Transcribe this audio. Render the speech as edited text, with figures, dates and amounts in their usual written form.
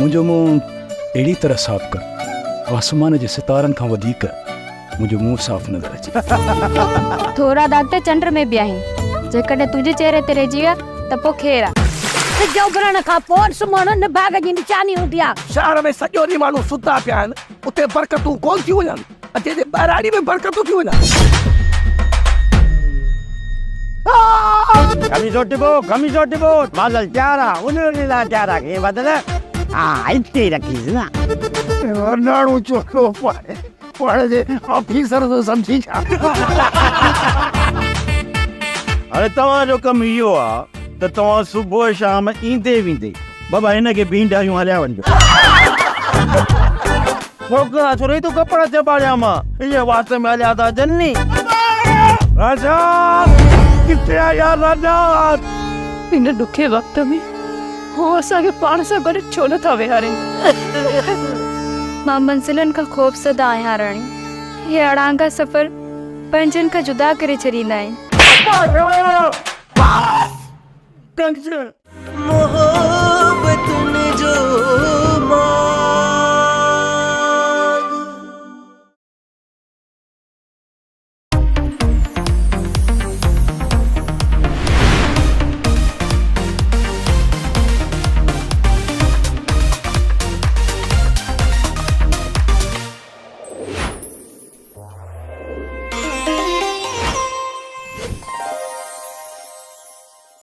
मुंहिंजो मुंहुं अहिड़ी तरह साफ़ कर आसमान जे सितारनि खां वधीक मुंहिंजो मुंहुं साफ़ नज़र अचे। थोरा दाग त चंड में बि आहिनि, जेकॾहिं तुंहिंजे चेहरे ते रहिजी विया त पोइ ख़ैरु आहे। सिजो उभरण खां पोइ सुम्हण निभाग जी निशानी हूंदी आहे। शहर में सॼो ॾींहुं माण्हू सुता पिया आहिनि, उते बरकतूं कोन थियूं वञनि, अचे जे ॿाहिराड़ी में बरकतूं थियूं वञनि। कमीज़ टिपो बादल चारा उन ला चारा के बदल इतने रखीस ना नाणू चोलो पढ़े जे ऑफिसर तो समझी छा। अरे तव्हांजो कमु इहो आहे त तव्हां सुबुह शाम ईंदे वेंदे बाबा हिनखे भींडायूं हलिया वञो। छोकिरा छोरे तूं कपिड़ा चपाड़िया मां इहे वात में हलिया था जन्नी। राजा किथे आहे यार राजा? इन ॾुखे वक़्त में हो असांखे पाण सां गॾु छो नथा विहारे? मां मंज़िलनि खां ख़ौफ़ज़दा आहियां राणी। हे अड़ांगा सफ़र पंहिंजनि खां जुदा करे छॾींदा आहिनि। मोहब्बत जो